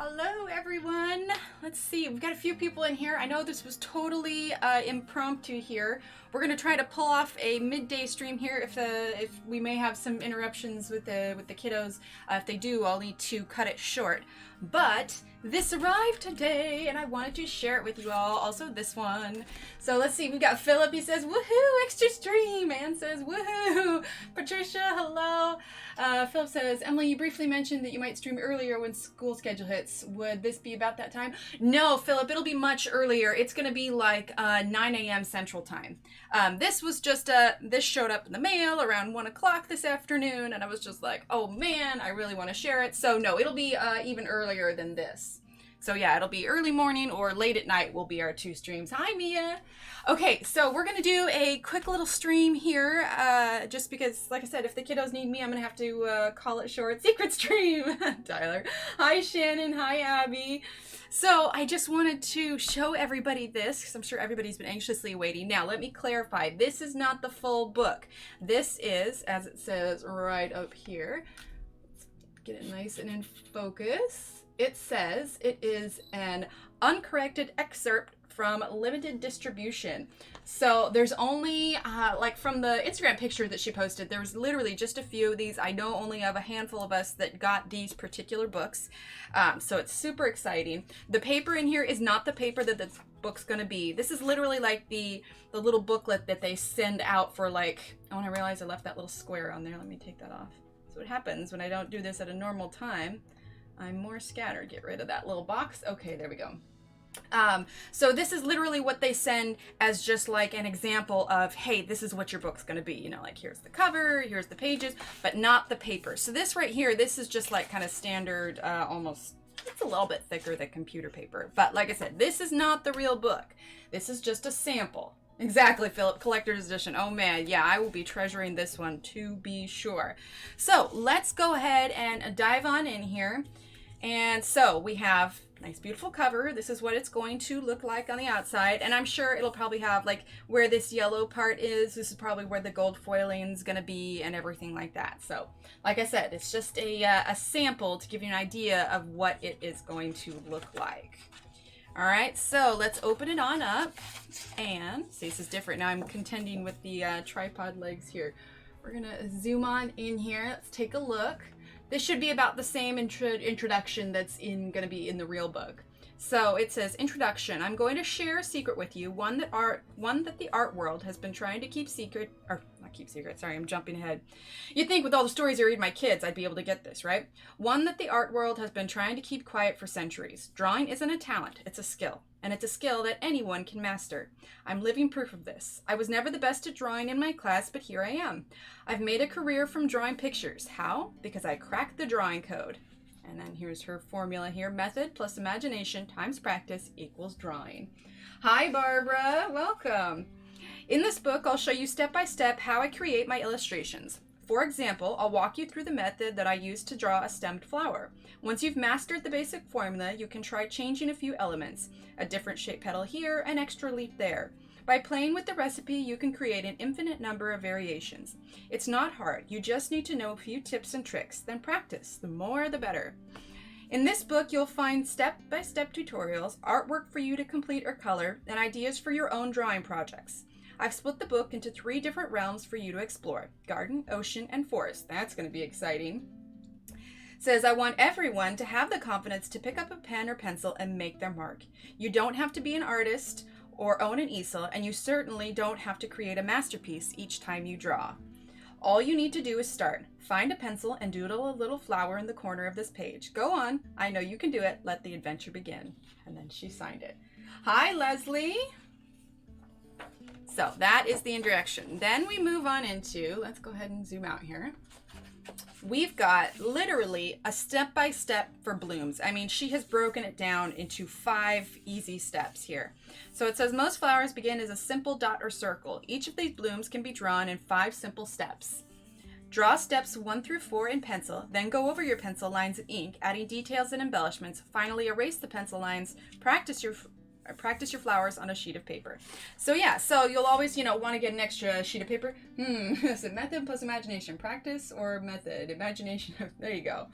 Hello everyone. Let's see, we've got a few people in here. I know this was totally impromptu here. We're gonna try to pull off a midday stream here. If we may have some interruptions with the kiddos, if they do, I'll need to cut it short. But this arrived today, and I wanted to share it with you all. Also, this one. So let's see. We've got Philip. He says, "Woohoo! Extra stream." Anne says, "Woohoo!" Patricia, hello. Philip says, "Emily, you briefly mentioned that you might stream earlier when school schedule hits. Would this be about that time?" No, Philip. It'll be much earlier. It's going to be like 9 a.m. Central Time. This was just this showed up in the mail around 1 o'clock this afternoon, and I was just like, "Oh man, I really want to share it." So no, it'll be even earlier than this. So yeah, it'll be early morning or late at night will be our two streams. Hi, Mia. Okay, so we're going to do a quick little stream here, just because, like I said, if the kiddos need me, I'm going to have to call it short. Secret stream, Tyler. Hi, Shannon. Hi, Abby. So I just wanted to show everybody this, because I'm sure everybody's been anxiously waiting. Now, let me clarify. This is not the full book. This is, as it says right up here, let's get it nice and in focus. It says it is an uncorrected excerpt from limited distribution. So there's only, like from the Instagram picture that she posted, there was literally just a few of these. I know only of a handful of us that got these particular books. So it's super exciting. The paper in here is not the paper that this book's gonna be. This is literally like the little booklet that they send out for, like, oh, and I realized I left that little square on there. Let me take that off. So what happens when I don't do this at a normal time, I'm more scattered. Get rid of that little box. Okay, there we go. So this is literally what they send as just like an example of, hey, this is what your book's going to be. You know, like here's the cover, here's the pages, but not the paper. So this right here, this is just like kind of standard, almost, it's a little bit thicker than computer paper. But like I said, this is not the real book. This is just a sample. Exactly, Philip. Collector's edition. Oh man, yeah, I will be treasuring this one to be sure. So let's go ahead and dive on in here. And so we have nice beautiful cover. This is what it's going to look like on the outside, and I'm sure it'll probably have like where this yellow part is. This is probably where the gold foiling is going to be and everything like that. So like I said, it's just a sample to give you an idea of what it is going to look like. All right, so let's open it on up and see. This is different now. I'm contending with the tripod legs here. We're gonna zoom on in here. Let's take a look. This should be about the same introduction that's going to be in the real book. So it says, introduction. I'm going to share a secret with you, one that the art world has been trying to keep secret, or not keep secret, sorry, I'm jumping ahead. You'd think with all the stories I read my kids, I'd be able to get this, right? One that the art world has been trying to keep quiet for centuries. Drawing isn't a talent, it's a skill. And it's a skill that anyone can master. I'm living proof of this. I was never the best at drawing in my class, but here I am. I've made a career from drawing pictures. How? Because I cracked the drawing code. And then here's her formula here. Method plus imagination times practice equals drawing. Hi, Barbara. Welcome. In this book, I'll show you step by step how I create my illustrations. For example, I'll walk you through the method that I use to draw a stemmed flower. Once you've mastered the basic formula, you can try changing a few elements. A different shaped petal here, an extra leaf there. By playing with the recipe, you can create an infinite number of variations. It's not hard. You just need to know a few tips and tricks, then practice. The more, the better. In this book, you'll find step-by-step tutorials, artwork for you to complete or color, and ideas for your own drawing projects. I've split the book into 3 different realms for you to explore: garden, ocean, and forest. That's going to be exciting. It says, I want everyone to have the confidence to pick up a pen or pencil and make their mark. You don't have to be an artist or own an easel, and you certainly don't have to create a masterpiece each time you draw. All you need to do is start. Find a pencil and doodle a little flower in the corner of this page. Go on. I know you can do it. Let the adventure begin. And then she signed it. Hi, Leslie. So that is the introduction. Then we move on into, let's go ahead and zoom out here. We've got literally a step-by-step for blooms. I mean, she has broken it down into 5 easy steps here. So it says most flowers begin as a simple dot or circle. Each of these blooms can be drawn in 5 simple steps. Draw steps 1 through 4 in pencil, then go over your pencil lines in ink, adding details and embellishments. Finally, erase the pencil lines. Practice your Practice your flowers on a sheet of paper. So yeah, so you'll always, you know, want to get an extra sheet of paper. Is it method plus imagination? Practice or method? Imagination. There you go.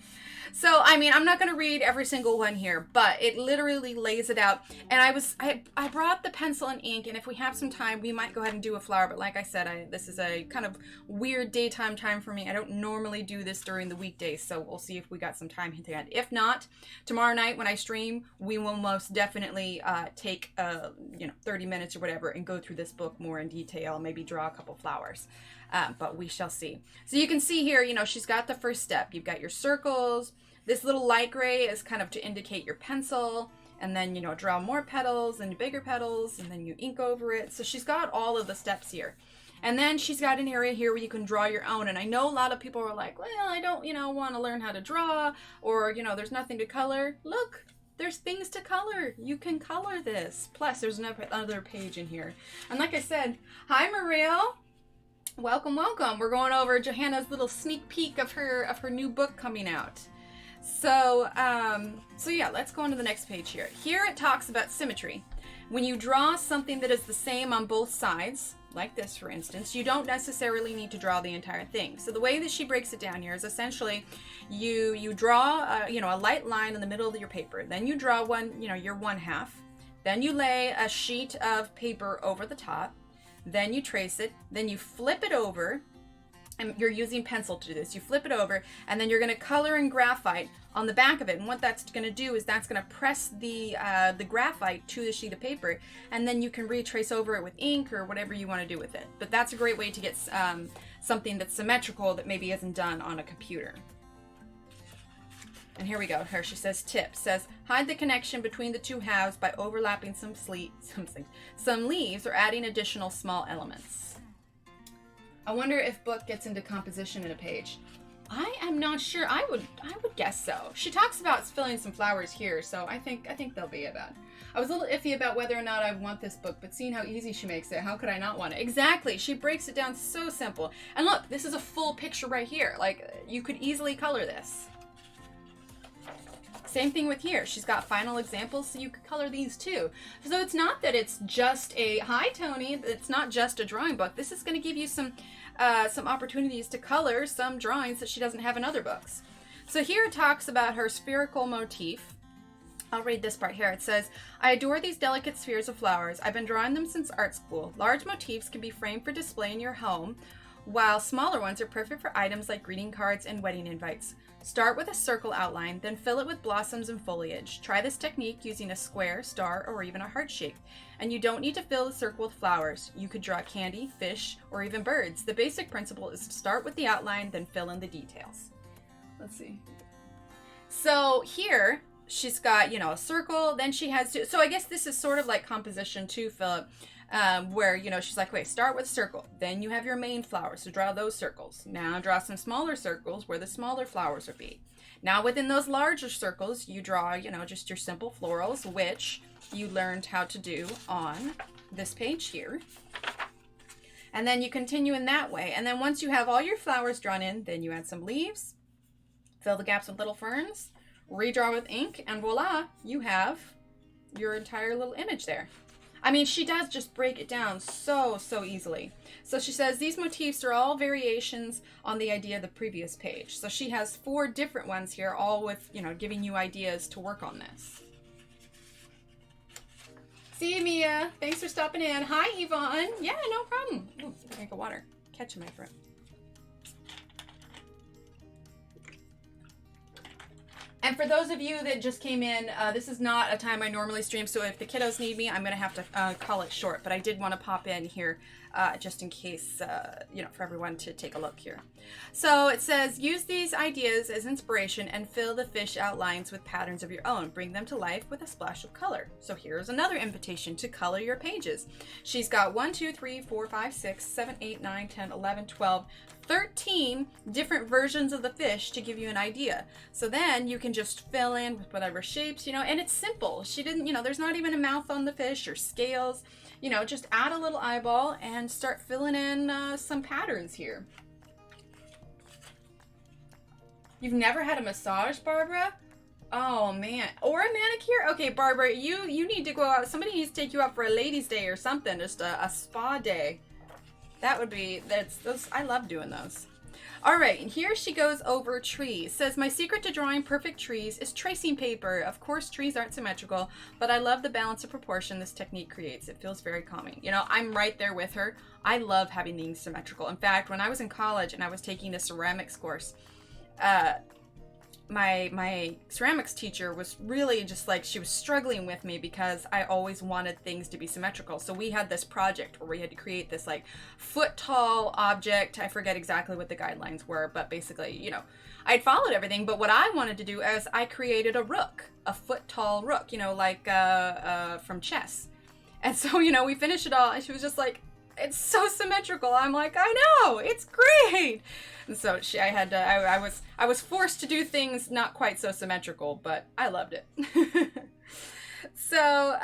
So, I mean, I'm not going to read every single one here, but it literally lays it out. And I brought the pencil and ink, and if we have some time, we might go ahead and do a flower. But like I said, this is a kind of weird daytime time for me. I don't normally do this during the weekdays, so we'll see if we got some time at the end. If not, tomorrow night when I stream, we will most definitely take, 30 minutes or whatever and go through this book more in detail, maybe draw a couple flowers. But we shall see. So you can see here, you know, she's got the first step. You've got your circles. This little light gray is kind of to indicate your pencil. And then, you know, draw more petals and bigger petals. And then you ink over it. So she's got all of the steps here. And then she's got an area here where you can draw your own. And I know a lot of people are like, well, I don't, want to learn how to draw. Or, there's nothing to color. Look, there's things to color. You can color this. Plus, there's another page in here. And like I said, hi, Mariel. Welcome, welcome. We're going over Johanna's little sneak peek of her new book coming out. So yeah, let's go on to the next page here. Here it talks about symmetry. When you draw something that is the same on both sides, like this for instance, you don't necessarily need to draw the entire thing. So the way that she breaks it down here is essentially you draw a light line in the middle of your paper. Then you draw your one half. Then you lay a sheet of paper over the top. Then you trace it, then you flip it over, and you're using pencil to do this. You flip it over, and then you're going to color in graphite on the back of it. And what that's going to do is that's going to press the graphite to the sheet of paper, and then you can retrace over it with ink or whatever you want to do with it. But that's a great way to get something that's symmetrical that maybe isn't done on a computer. And here we go. Here she says, tip says, hide the connection between the two halves by overlapping some leaves or adding additional small elements. I wonder if book gets into composition in a page. I am not sure. I would guess so. She talks about filling some flowers here, so I think they'll be about. I was a little iffy about whether or not I want this book, but seeing how easy she makes it, how could I not want it? Exactly. She breaks it down so simple. And look, this is a full picture right here. Like, you could easily color this. Same thing with here. She's got final examples, so you could color these too. So it's not that it's just hi Tony, it's not just a drawing book. This is going to give you some opportunities to color some drawings that she doesn't have in other books. So here it talks about her spherical motif. I'll read this part here. It says, I adore these delicate spheres of flowers. I've been drawing them since art school. Large motifs can be framed for display in your home, while smaller ones are perfect for items like greeting cards and wedding invites. Start with a circle outline, then fill it with blossoms and foliage. Try this technique using a square, star, or even a heart shape. And you don't need to fill the circle with flowers. You could draw candy, fish, or even birds. The basic principle is to start with the outline, then fill in the details. Let's see. So here, she's got, a circle, then she has to, so I guess this is sort of like composition too, Philip. Where, she's like, wait, start with circle. Then you have your main flowers, so draw those circles. Now draw some smaller circles where the smaller flowers would be. Now within those larger circles, you draw, just your simple florals, which you learned how to do on this page here. And then you continue in that way. And then once you have all your flowers drawn in, then you add some leaves, fill the gaps with little ferns, redraw with ink, and voila, you have your entire little image there. I mean, she does just break it down so easily. So she says these motifs are all variations on the idea of the previous page. So she has 4 different ones here, all with, giving you ideas to work on this. See you, Mia. Thanks for stopping in. Hi, Yvonne. Yeah, no problem. Ooh, drink of water. Catch my friend. And for those of you that just came in, this is not a time I normally stream, so if the kiddos need me, I'm going to have to call it short. But I did want to pop in here just in case, for everyone to take a look here. So it says, use these ideas as inspiration and fill the fish outlines with patterns of your own. Bring them to life with a splash of color. So here's another invitation to color your pages. She's got 1, 2, 3, 4, 5, 6, 7, 8, 9, 10, 11, 12, 13 different versions of the fish to give you an idea. So then you can just fill in with whatever shapes, and it's simple. She didn't, there's not even a mouth on the fish or scales, just add a little eyeball and start filling in some patterns here. You've never had a massage, Barbara? Oh man, or a manicure. Okay, Barbara, you need to go out. Somebody needs to take you out for a ladies' day or something. Just a spa day. That would be, those. I love doing those. All right, and here she goes over trees. Says, my secret to drawing perfect trees is tracing paper. Of course, trees aren't symmetrical, but I love the balance of proportion this technique creates. It feels very calming. You know, I'm right there with her. I love having things symmetrical. In fact, when I was in college and I was taking a ceramics course, my ceramics teacher was really just like, she was struggling with me because I always wanted things to be symmetrical. So we had this project where we had to create this like foot tall object. I forget exactly what the guidelines were, but basically, you know, I'd followed everything. But what I wanted to do is I created a rook, a foot tall rook, you know, like from chess. And so, you know, we finished it all and she was just like, it's so symmetrical. I'm like, I know, it's great. And so I was forced to do things not quite so symmetrical, but I loved it. So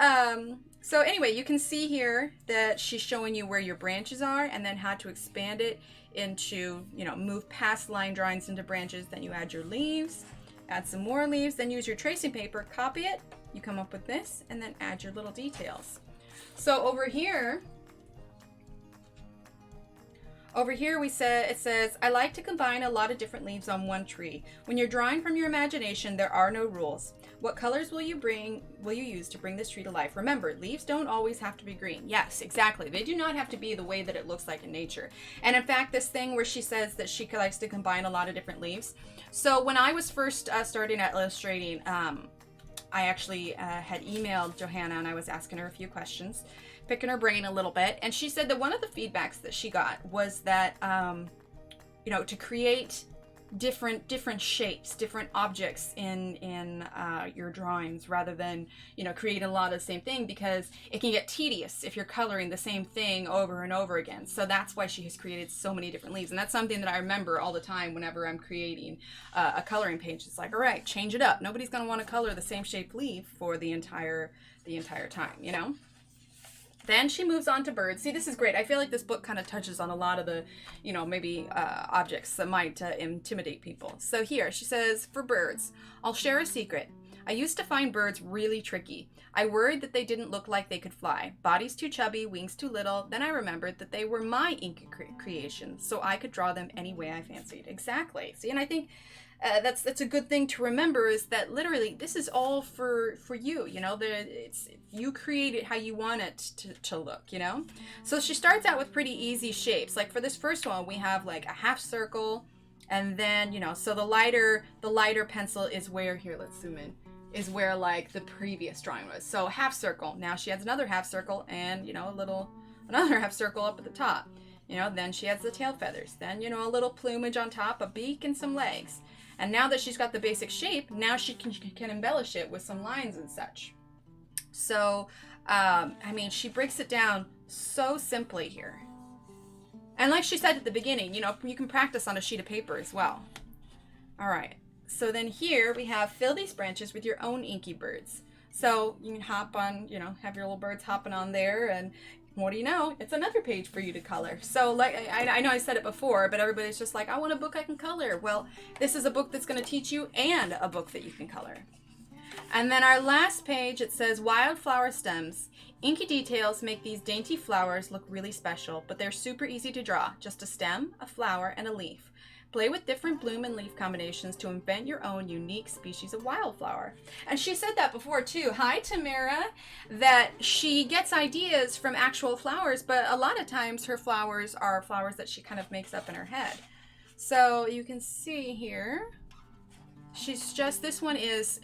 anyway, you can see here that she's showing you where your branches are and then how to expand it into, you know, move past line drawings into branches. Then you add your leaves, add some more leaves, then use your tracing paper, copy it, you come up with this, and then add your little details. So over here it says, I like to combine a lot of different leaves on one tree. When you're drawing from your imagination, there are no rules. What colors will you use to bring this tree to life? Remember, leaves don't always have to be green. Yes, exactly. They do not have to be the way that it looks like in nature. And in fact, this thing where she says that she likes to combine a lot of different leaves. So when I was first starting at illustrating, I actually had emailed Johanna and I was asking her a few questions, picking her brain a little bit, and she said that one of the feedbacks that she got was that you know, to create different shapes, different objects in your drawings, rather than, you know, create a lot of the same thing, because it can get tedious if you're coloring the same thing over and over again. So that's why she has created so many different leaves, and that's something that I remember all the time whenever I'm creating a coloring page. It's like, all right, change it up. Nobody's going to want to color the same shaped leaf for the entire time, you know. Then she moves on to birds. See, this is great. I feel like this book kind of touches on a lot of the, you know, maybe objects that might intimidate people. So here, she says, for birds, I'll share a secret. I used to find birds really tricky. I worried that they didn't look like they could fly. Bodies too chubby, wings too little. Then I remembered that they were my inky creations, so I could draw them any way I fancied. Exactly. See, and I think that's a good thing to remember, is that literally this is all for you, you know, you create it how you want it to look, you know. So she starts out with pretty easy shapes. Like for this first one, we have like a half circle, and then, you know, so the lighter pencil is where, here, let's zoom in, is where like the previous drawing was. So half circle, now she adds another half circle, and, you know, another half circle up at the top, you know. Then she adds the tail feathers, then, you know, a little plumage on top, a beak, and some legs. And now that she's got the basic shape, now she can embellish it with some lines and such. So, I mean, she breaks it down so simply here. And like she said at the beginning, you know, you can practice on a sheet of paper as well. All right. So then here we have, fill these branches with your own inky birds. So you can hop on, you know, have your little birds hopping on there, and what do you know? It's another page for you to color. So like, I know I said it before, but everybody's just like, I want a book I can color. Well, this is a book that's going to teach you, and a book that you can color. And then our last page, it says wildflower stems. Inky details make these dainty flowers look really special, but they're super easy to draw. Just a stem, a flower, and a leaf. Play with different bloom and leaf combinations to invent your own unique species of wildflower. And she said that before too. Hi, Tamara. That she gets ideas from actual flowers, but a lot of times her flowers are flowers that she kind of makes up in her head. So you can see here, this one is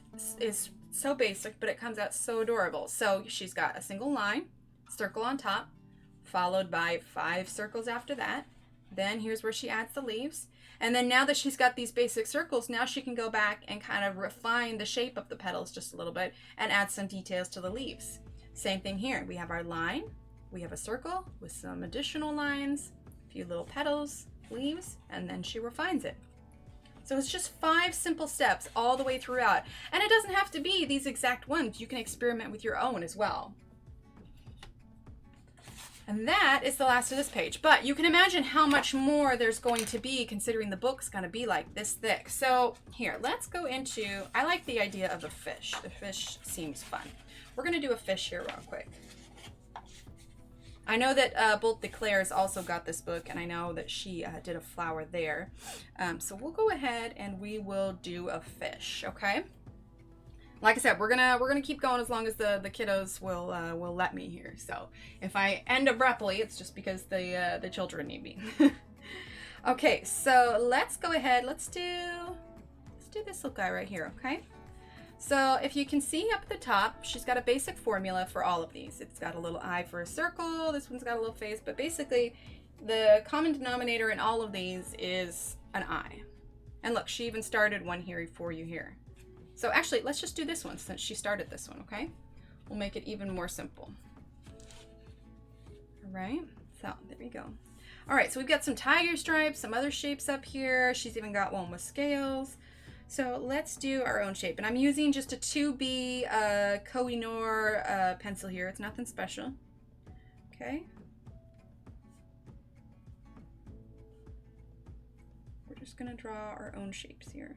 so basic, but it comes out so adorable. So she's got a single line, circle on top, followed by 5 circles after that. Then here's where she adds the leaves. And then now that she's got these basic circles, now she can go back and kind of refine the shape of the petals just a little bit and add some details to the leaves. Same thing here. We have our line, we have a circle with some additional lines, a few little petals, leaves, and then she refines it. So it's just 5 simple steps all the way throughout. And it doesn't have to be these exact ones. You can experiment with your own as well. And that is the last of this page. But you can imagine how much more there's going to be considering the book's going to be like this thick. So here, let's go into, I like the idea of a fish. The fish seems fun. We're going to do a fish here real quick. I know that Bolt Declares also got this book, and I know that she did a flower there. So we'll go ahead and we will do a fish, okay? Like I said, we're gonna keep going as long as the kiddos will let me here. So if I end abruptly, it's just because the children need me. Okay, so let's go ahead. Let's do this little guy right here, okay? So if you can see up at the top, she's got a basic formula for all of these. It's got a little eye for a circle. This one's got a little face, but basically the common denominator in all of these is an eye. And look, she even started one here for you here. So actually, let's just do this one since she started this one, okay? We'll make it even more simple. All right, so there we go. All right, so we've got some tiger stripes, some other shapes up here. She's even got one with scales. So let's do our own shape. And I'm using just a 2B Koh-i-Noor pencil here. It's nothing special. Okay. We're just gonna draw our own shapes here.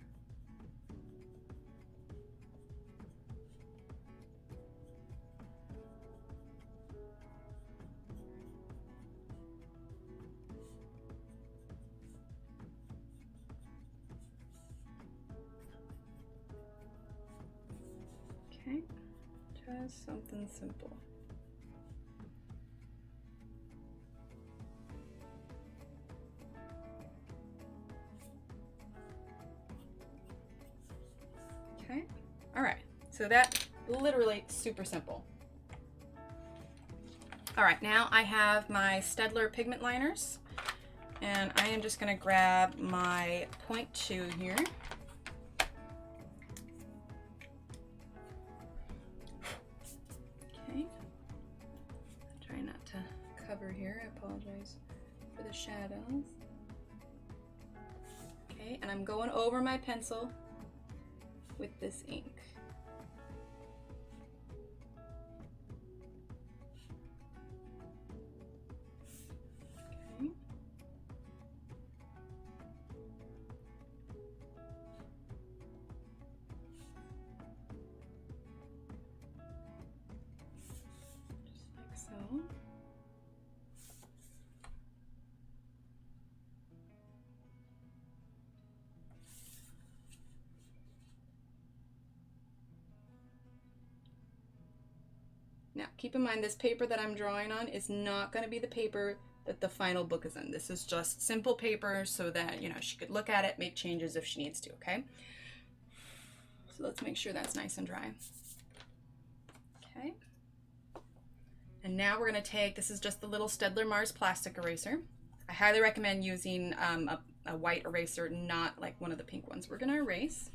Okay, just something simple. Okay, all right, so that literally super simple. All right, now I have my Staedtler pigment liners, and I am just gonna grab my 0.2 here. Here, I apologize for the shadows. Okay, and I'm going over my pencil with this ink. Okay. Just like so. Now, keep in mind, this paper that I'm drawing on is not going to be the paper that the final book is in. This is just simple paper so that, you know, she could look at it, make changes if she needs to, okay? So let's make sure that's nice and dry. Okay. And now we're going to take, this is just the little Staedtler Mars plastic eraser. I highly recommend using a white eraser, not like one of the pink ones. We're going to erase.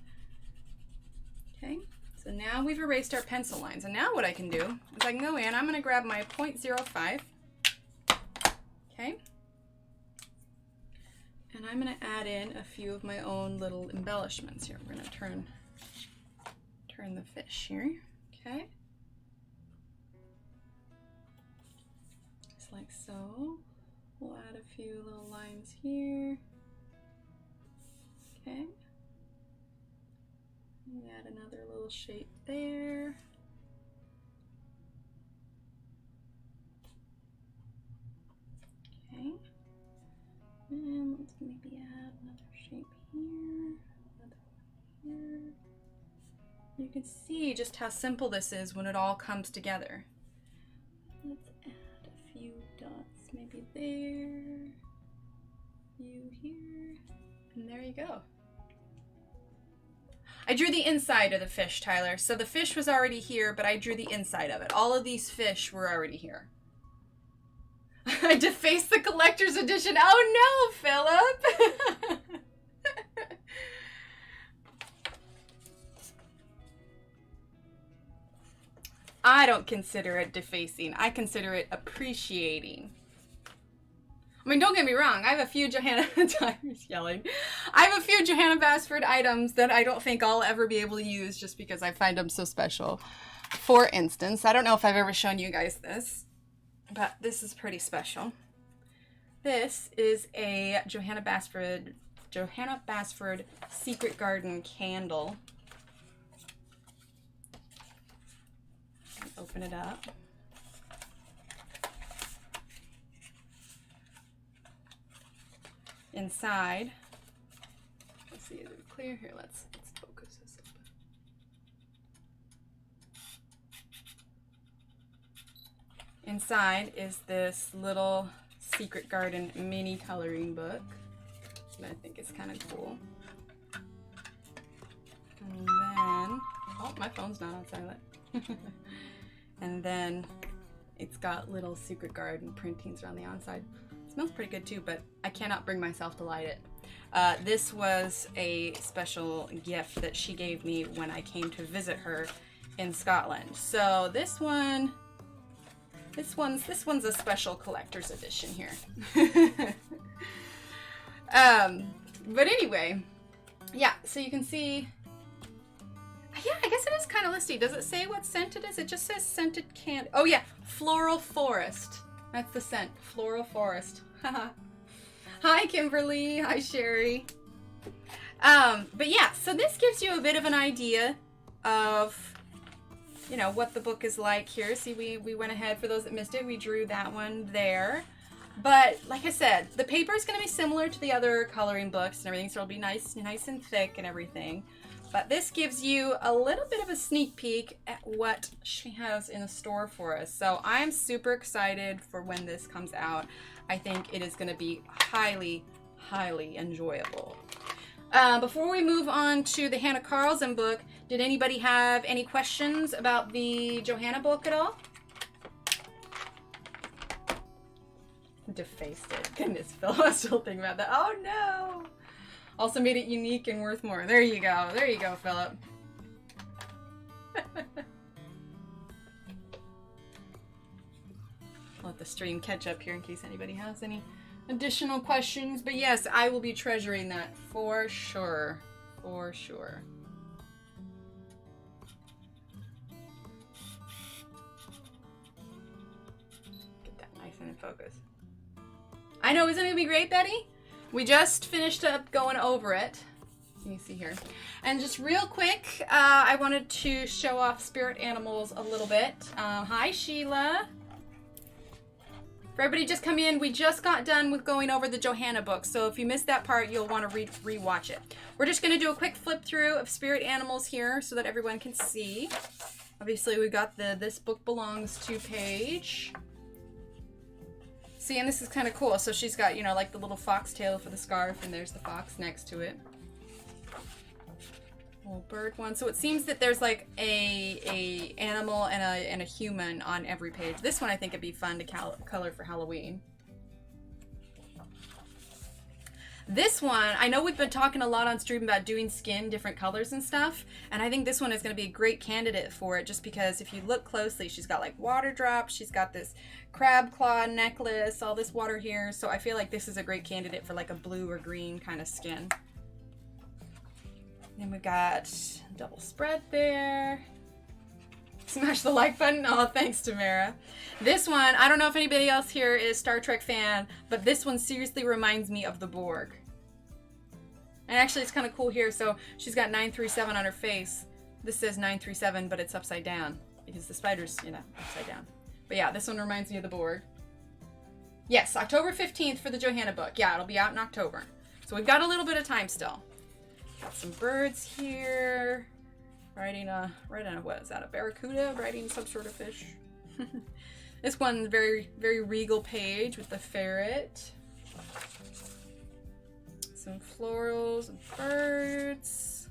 Okay. So now we've erased our pencil lines, and now what I can do is I can go in, I'm going to grab my 0.05, okay, and I'm going to add in a few of my own little embellishments here. We're going to turn the fish here, okay, just like so. We'll add a few little lines here, okay. Add another little shape there. Okay. And let's maybe add another shape here, another one here. You can see just how simple this is when it all comes together. Let's add a few dots, maybe there, a few here, and there you go. I drew the inside of the fish, Tyler. So the fish was already here, but I drew the inside of it. All of these fish were already here. I defaced the collector's edition. Oh no, Philip! I don't consider it defacing. I consider it appreciating. I mean, don't get me wrong, I have a few Johanna, Tyler's yelling. I have a few Johanna Basford items that I don't think I'll ever be able to use just because I find them so special. For instance, I don't know if I've ever shown you guys this, but this is pretty special. This is a Johanna Basford Secret Garden candle. Open it up. Inside, let's see, is it clear here? Let's focus this up. Inside is this little Secret Garden mini coloring book that I think is kind of cool. And then, oh, my phone's not on silent. And then it's got little Secret Garden printings around the outside. It smells pretty good too, but I cannot bring myself to light it. This was a special gift that she gave me when I came to visit her in Scotland. So this one's a special collector's edition here. But anyway, yeah, so you can see, yeah, I guess it is kind of listy. Does it say what scent it is? It just says scented candy. Oh yeah, Floral Forest. That's the scent, Floral Forest. Hi Kimberly, hi Sherry. But yeah, so this gives you a bit of an idea of, you know, what the book is like here. See, we went ahead, for those that missed it, we drew that one there. But like I said, the paper is going to be similar to the other coloring books and everything, so it'll be nice and thick and everything. But this gives you a little bit of a sneak peek at what she has in store for us. So I'm super excited for when this comes out. I think it is going to be highly, highly enjoyable. Before we move on to the Hanna Karlzon book, did anybody have any questions about the Johanna book at all? Defaced it. Goodness, Phil, I was still thinking about that. Oh no! Also made it unique and worth more. There you go. There you go, Philip. I'll let the stream catch up here in case anybody has any additional questions. But yes, I will be treasuring that for sure. For sure. Get that nice and in focus. I know, isn't it gonna be great, Betty? We just finished up going over it. You can see here. And just real quick, I wanted to show off spirit animals a little bit. Hi, Sheila. For everybody just come in, we just got done with going over the Johanna book. So if you missed that part, you'll want to re-watch it. We're just going to do a quick flip through of spirit animals here so that everyone can see. Obviously, we got the This Book Belongs To page. See, and this is kind of cool. So she's got, you know, like the little foxtail for the scarf, and there's the fox next to it. Little bird one. So it seems that there's like a animal and a human on every page. This one I think it'd be fun to color for Halloween. This one, I know we've been talking a lot on stream about doing skin, different colors and stuff, and I think this one is going to be a great candidate for it just because if you look closely, she's got like water drops, she's got this crab claw necklace, all this water here, so I feel like this is a great candidate for like a blue or green kind of skin. Then we've got double spread there. Smash the like button. Oh, thanks, Tamara. This one, I don't know if anybody else here is Star Trek fan, but this one seriously reminds me of the Borg. And actually, it's kind of cool here. So she's got 937 on her face. This says 937, but it's upside down because the spider's, you know, upside down. But yeah, this one reminds me of the Borg. Yes, October 15th for the Johanna book. Yeah, it'll be out in October. So we've got a little bit of time still. Got some birds here. Riding a, what is that, a barracuda? Riding some sort of fish. This one's very, very regal page with the ferret. Some florals and birds.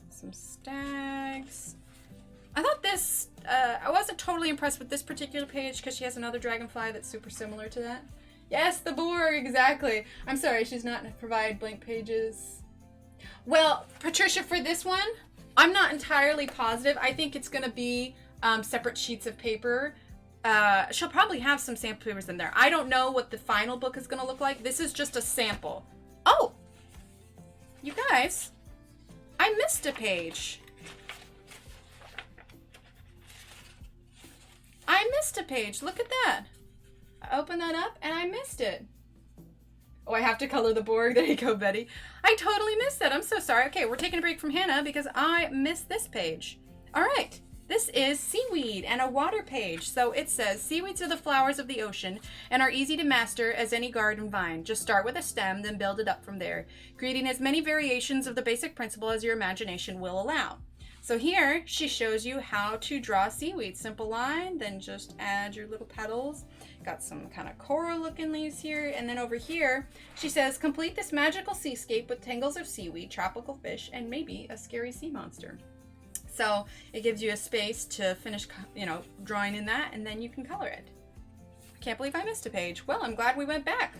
Some stags. I thought this, I wasn't totally impressed with this particular page because she has another dragonfly that's super similar to that. Yes, the Borg, exactly. I'm sorry, she's not provide blank pages. Well, Patricia, for this one, I'm not entirely positive. I think it's going to be separate sheets of paper. She'll probably have some sample papers in there. I don't know what the final book is going to look like. This is just a sample. Oh! You guys, I missed a page. I missed a page. Look at that. opened that up and I missed it. Oh, I have to color the board. There you go, Betty. I totally missed that. I'm so sorry. Okay, we're taking a break from Hannah because I missed this page. All right. This is seaweed and a water page. So it says, seaweeds are the flowers of the ocean and are easy to master as any garden vine. Just start with a stem, then build it up from there, creating as many variations of the basic principle as your imagination will allow. So here she shows you how to draw seaweed. Simple line, then just add your little petals. Got some kind of coral looking leaves here. And then over here, she says, complete this magical seascape with tangles of seaweed, tropical fish, and maybe a scary sea monster. So it gives you a space to finish, you know, drawing in that, and then you can color it. I can't believe I missed a page. Well, I'm glad we went back.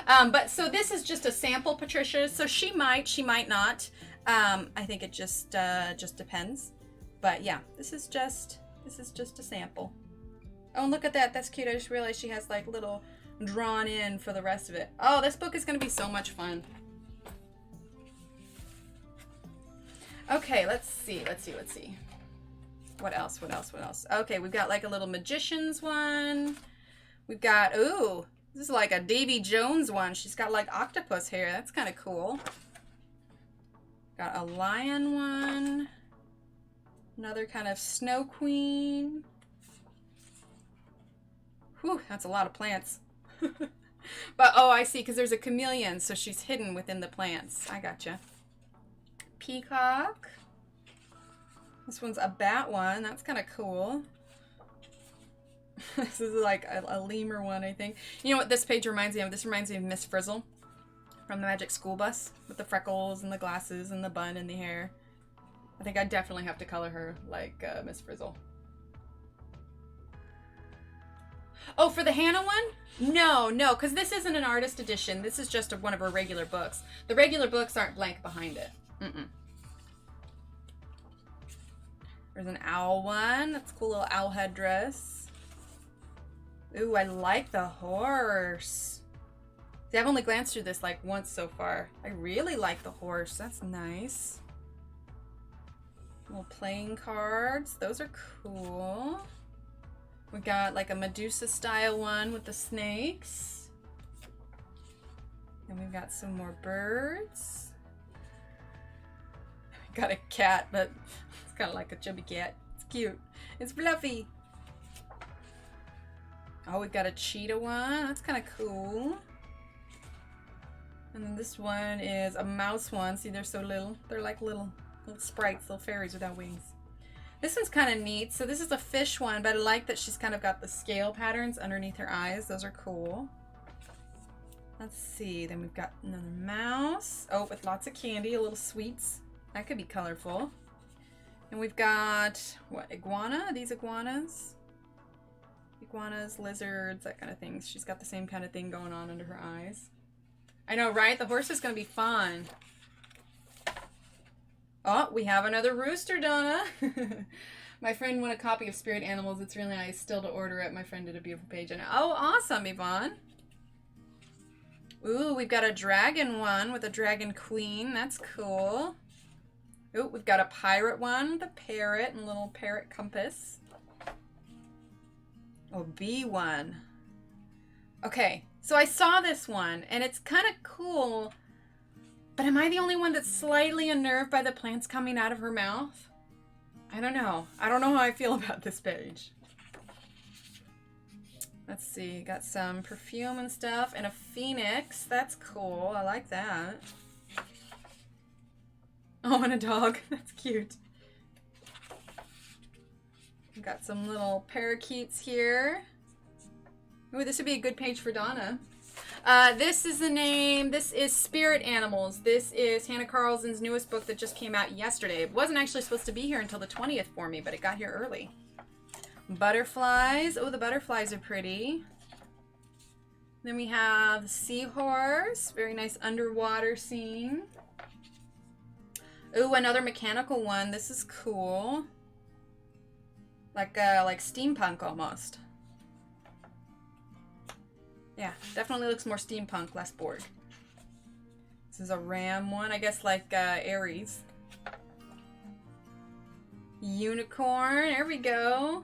But so this is just a sample, Patricia. So she might not. I think it just depends. But yeah, this is just a sample. Oh, look at that. That's cute. I just realized she has like little drawn in for the rest of it. Oh, this book is going to be so much fun. Okay, let's see. What else? Okay, we've got like a little magician's one. We've got, ooh, this is like a Davy Jones one. She's got like octopus hair. That's kind of cool. Got a lion one. Another kind of snow queen. Whew, that's a lot of plants. But, oh, I see, because there's a chameleon, so she's hidden within the plants. I gotcha. Peacock. This one's a bat one. That's kind of cool. This is like a lemur one, I think. You know what this page reminds me of? This reminds me of Miss Frizzle from the Magic School Bus with the freckles and the glasses and the bun and the hair. I think I definitely have to color her like Miss Frizzle. Oh, for the Hannah one? No, because this isn't an artist edition. This is just one of her regular books. The regular books aren't blank behind it. There's an owl one. That's a cool little owl headdress. Ooh, I like the horse. See, I've only glanced through this like once so far. I really like the horse. That's nice. Little playing cards. Those are cool. We got like a Medusa style one with the snakes. And we've got some more birds. Got a cat, but it's kind of like a chubby cat. It's cute. It's fluffy. Oh, we've got a cheetah one. That's kind of cool. And then this one is a mouse one. See, they're so little. They're like little sprites, little fairies without wings. This one's kind of neat. So this is a fish one, but I like that she's kind of got the scale patterns underneath her eyes. Those are cool. Let's see. Then we've got another mouse. Oh, with lots of candy, little sweets. That could be colorful. And we've got, what, iguana? Are these iguanas? Iguanas, lizards, that kind of thing. She's got the same kind of thing going on under her eyes. I know, right? The horse is going to be fun. Oh, we have another rooster, Donna. My friend won a copy of Spirit Animals. It's really nice. Still to order it. My friend did a beautiful page on it. Oh, awesome, Yvonne. Ooh, we've got a dragon one with a dragon queen. That's cool. Ooh, we've got a pirate one with a parrot and a little parrot compass. Oh, bee one. Okay, so I saw this one, and it's kind of cool, but am I the only one that's slightly unnerved by the plants coming out of her mouth? I don't know. I don't know how I feel about this page. Let's see, got some perfume and stuff, and a phoenix. That's cool. I like that. Oh, and a dog. That's cute. Got some little parakeets here. Ooh, this would be a good page for Donna. This is the name. This is Spirit Animals. This is Hanna Karlzon's newest book that just came out yesterday. It wasn't actually supposed to be here until the 20th for me, but it got here early. Butterflies. Oh, the butterflies are pretty. Then we have the seahorse. Very nice underwater scene. Ooh, another mechanical one. This is cool. Like steampunk almost. Yeah, definitely looks more steampunk, less Borg. This is a ram one, I guess like Aries. Unicorn, there we go.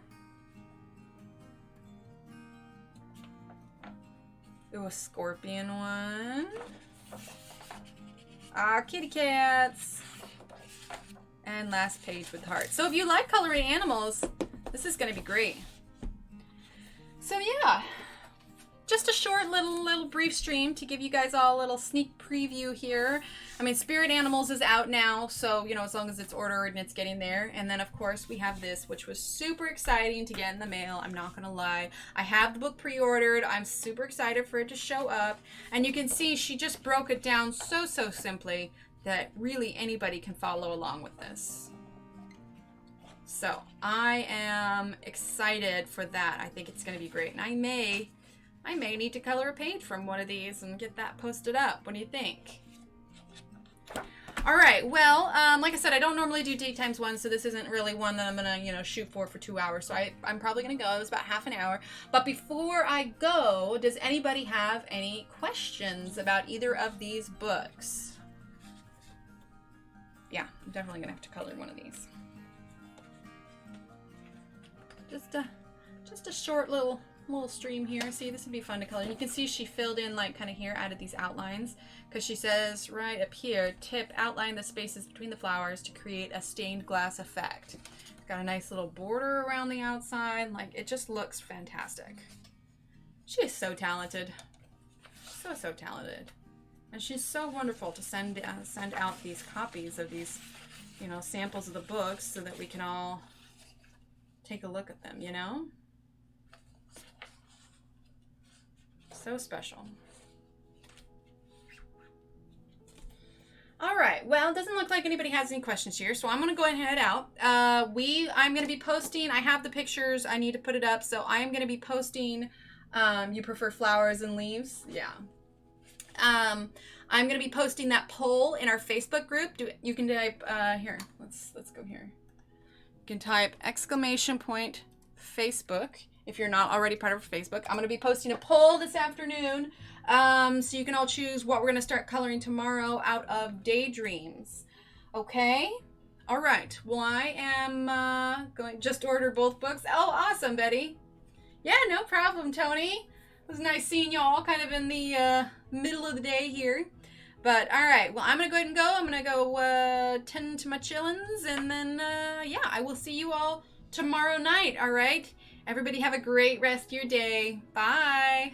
Ooh, a scorpion one. Ah, kitty cats. And last page with hearts. So if you like coloring animals, this is gonna be great. So yeah, just a short little brief stream to give you guys all a little sneak preview here. I mean, Spirit Animals is out now, so you know, as long as it's ordered and it's getting there. And then of course we have this, which was super exciting to get in the mail. I'm not gonna lie. I have the book pre-ordered. I'm super excited for it to show up. And you can see she just broke it down so simply that really anybody can follow along with this. So I am excited for that. I think it's gonna be great. And I may need to color a page from one of these and get that posted up. What do you think? All right, well, like I said, I don't normally do daytimes ones, so this isn't really one that I'm gonna, you know, shoot for 2 hours. So I'm probably gonna go. It was about half an hour. But before I go, does anybody have any questions about either of these books? Yeah, I'm definitely gonna have to color one of these. Just a short little stream here. See, this would be fun to color. You can see she filled in, like, kind of here, added these outlines, because she says right up here, tip, outline the spaces between the flowers to create a stained glass effect. It's got a nice little border around the outside. Like, it just looks fantastic. She is so talented. So talented. And she's so wonderful to send out these copies of these, you know, samples of the books so that we can all take a look at them, you know? So special. All right, well, it doesn't look like anybody has any questions here, so I'm gonna go ahead and head out. I'm gonna be posting, I have the pictures, I need to put it up, so I'm gonna be posting, you prefer flowers and leaves? Yeah. I'm gonna be posting that poll in our Facebook group. You can type, here, let's go here. You can type !Facebook if you're not already part of Facebook. I'm going to be posting a poll this afternoon, so you can all choose what we're going to start coloring tomorrow out of Daydreams. Okay? All right. Well, I am just ordered both books. Oh, awesome, Betty. Yeah, no problem, Tony. It was nice seeing y'all kind of in the middle of the day here. But, all right. Well, I'm going to go ahead and go. I'm going to go tend to my chillins, and then, yeah, I will see you all tomorrow night, all right? Everybody have a great rest of your day. Bye.